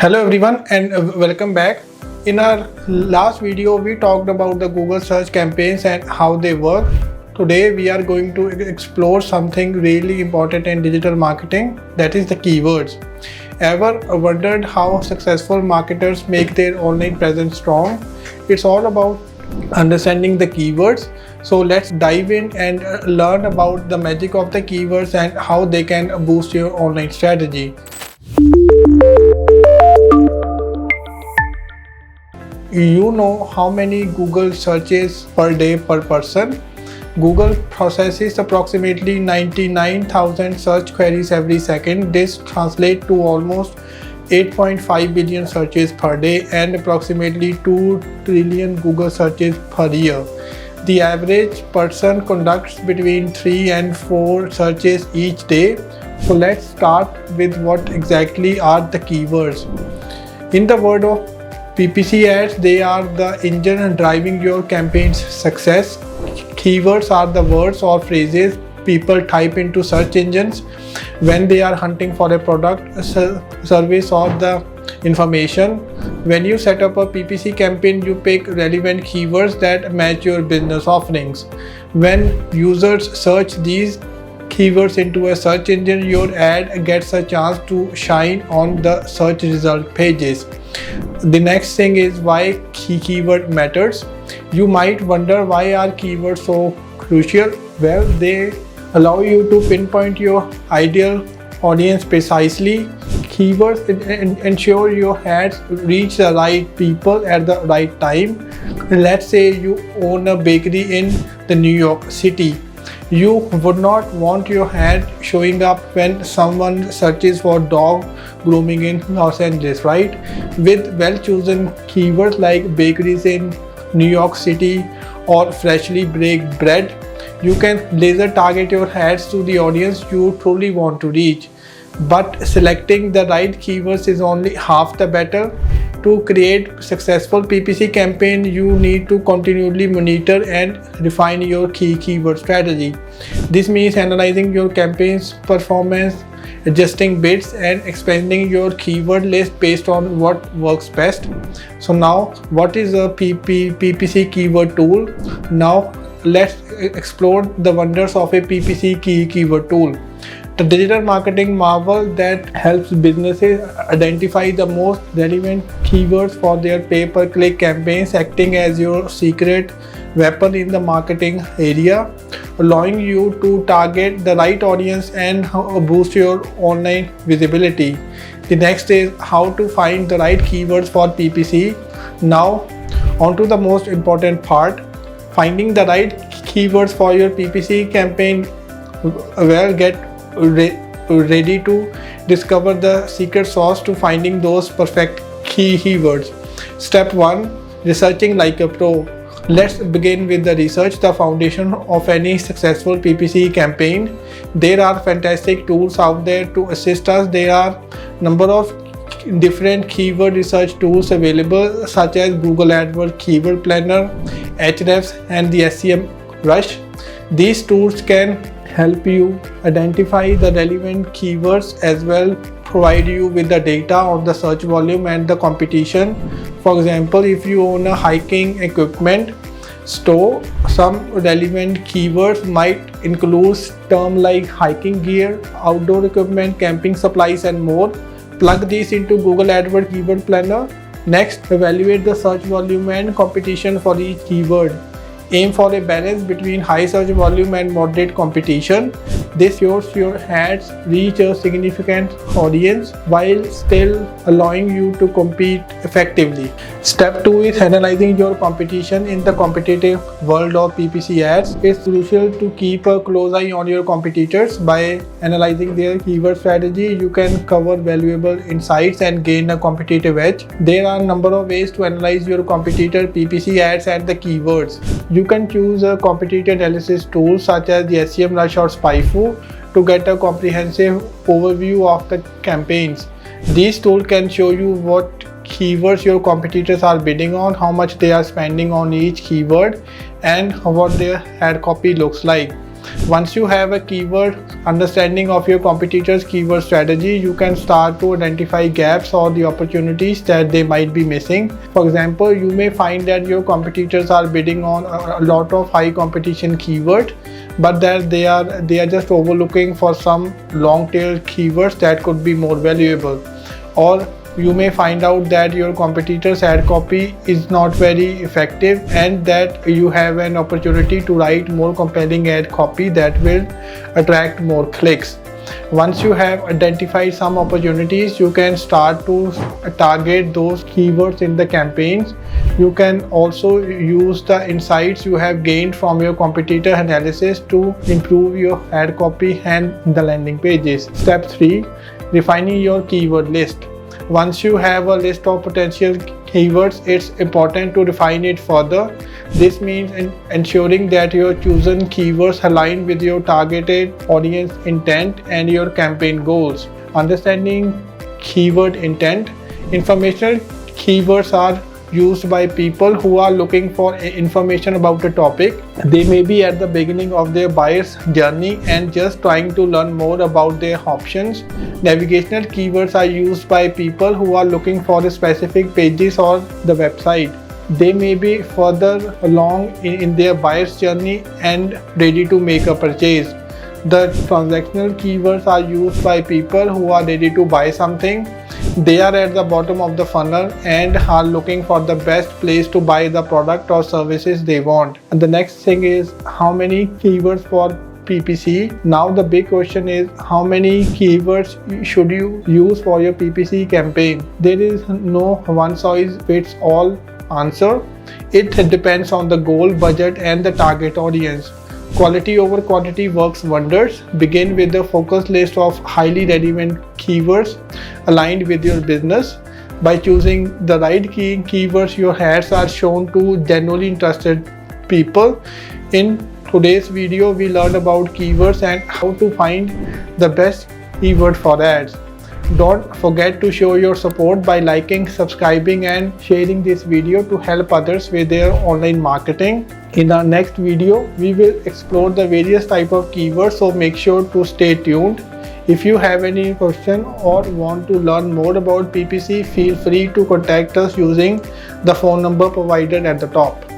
Hello everyone and welcome back. In our last video we talked about the Google search campaigns and how they work. Today we are going to explore something really important in digital marketing, that is the keywords. Ever wondered how successful marketers make their online presence strong? It's all about understanding the keywords. So let's dive in and learn about the magic of the keywords and how they can boost your online strategy. You know how many Google searches per day per person? Google processes approximately 99,000 search queries every second. This translates to almost 8.5 billion searches per day and approximately 2 trillion Google searches per year. The average person conducts between 3 and 4 searches each day. So let's start with what exactly are the keywords. In the word of PPC ads, they are the engine driving your campaign's success. Keywords are the words or phrases people type into search engines when they are hunting for a product, service, or the information. When you set up a PPC campaign, you pick relevant keywords that match your business offerings. When users search these keywords into a search engine, your ad gets a chance to shine on the search result pages. The next thing is why keyword matters. You might wonder, why are keywords so crucial? Well, they allow you to pinpoint your ideal audience precisely. Keywords ensure your ads reach the right people at the right time. Let's say you own a bakery in the New York City. You would not want your ad showing up when someone searches for dog grooming in Los Angeles, right? With well-chosen keywords like bakeries in New York City or freshly baked bread, you can laser target your ads to the audience you truly want to reach. But selecting the right keywords is only half the battle. To create successful PPC campaign, you need to continually monitor and refine your keyword strategy. This means analyzing your campaign's performance, adjusting bids, and expanding your keyword list based on what works best. So now, what is a PPC Keyword Tool? Now let's explore the wonders of a PPC keyword tool. The digital marketing marvel that helps businesses identify the most relevant keywords for their pay-per-click campaigns, acting as your secret weapon in the marketing area, allowing you to target the right audience and boost your online visibility. The next is how to find the right keywords for PPC. Now, on to the most important part, finding the right keywords for your PPC campaign. Well, get ready to discover the secret sauce to finding those perfect keywords. Step 1. Researching like a pro. Let's begin with the research, the foundation of any successful PPC campaign. There are fantastic tools out there to assist us. There are number of different keyword research tools available, such as Google AdWords Keyword Planner, Ahrefs, and the SEM Rush. These tools can help you identify the relevant keywords as well, provide you with the data on the search volume and the competition. For example, if you own a hiking equipment store, some relevant keywords might include terms like hiking gear, outdoor equipment, camping supplies, and more. Plug these into Google AdWords Keyword Planner. Next, evaluate the search volume and competition for each keyword. Aim for a balance between high search volume and moderate competition. This ensures your ads reach a significant audience while still allowing you to compete effectively. Step 2 is analyzing your competition. In the competitive world of PPC ads, it's crucial to keep a close eye on your competitors. By analyzing their keyword strategy, you can cover valuable insights and gain a competitive edge. There are a number of ways to analyze your competitor PPC ads and the keywords. You can choose a competitor analysis tool such as the SEM Rush or SpyFu to get a comprehensive overview of the campaigns. These tools can show you what keywords your competitors are bidding on, how much they are spending on each keyword, and what their ad copy looks like. Once you have a keyword understanding of your competitors' keyword strategy, you can start to identify gaps or the opportunities that they might be missing. For example, you may find that your competitors are bidding on a lot of high competition keyword, but that they are just overlooking for some long tail keywords that could be more valuable. Or you may find out that your competitors' ad copy is not very effective and that you have an opportunity to write more compelling ad copy that will attract more clicks. Once you have identified some opportunities, you can start to target those keywords in the campaigns. You can also use the insights you have gained from your competitor analysis to improve your ad copy and the landing pages. Step 3. Refining your keyword list. Once you have a list of potential keywords, it's important to refine it further. This means ensuring that your chosen keywords align with your targeted audience intent and your campaign goals. Understanding keyword intent. Informational keywords are used by people who are looking for information about a topic. They may be at the beginning of their buyer's journey and just trying to learn more about their options. Navigational keywords are used by people who are looking for the specific pages or the website. They may be further along in their buyer's journey and ready to make a purchase. The transactional keywords are used by people who are ready to buy something. They are at the bottom of the funnel and are looking for the best place to buy the product or services they want. And the next thing is how many keywords for PPC. Now the big question is how many keywords should you use for your PPC campaign. There is no one size fits all answer. It depends on the goal, budget and the target audience. Quality over quantity works wonders. Begin with a focused list of highly relevant keywords aligned with your business. By choosing the right keywords, your ads are shown to genuinely interested people. In today's video, we learned about keywords and how to find the best keyword for ads. Don't forget to show your support by liking, subscribing and sharing this video to help others with their online marketing. In our next video, we will explore the various types of keywords, so make sure to stay tuned. If you have any question or want to learn more about PPC, feel free to contact us using the phone number provided at the top.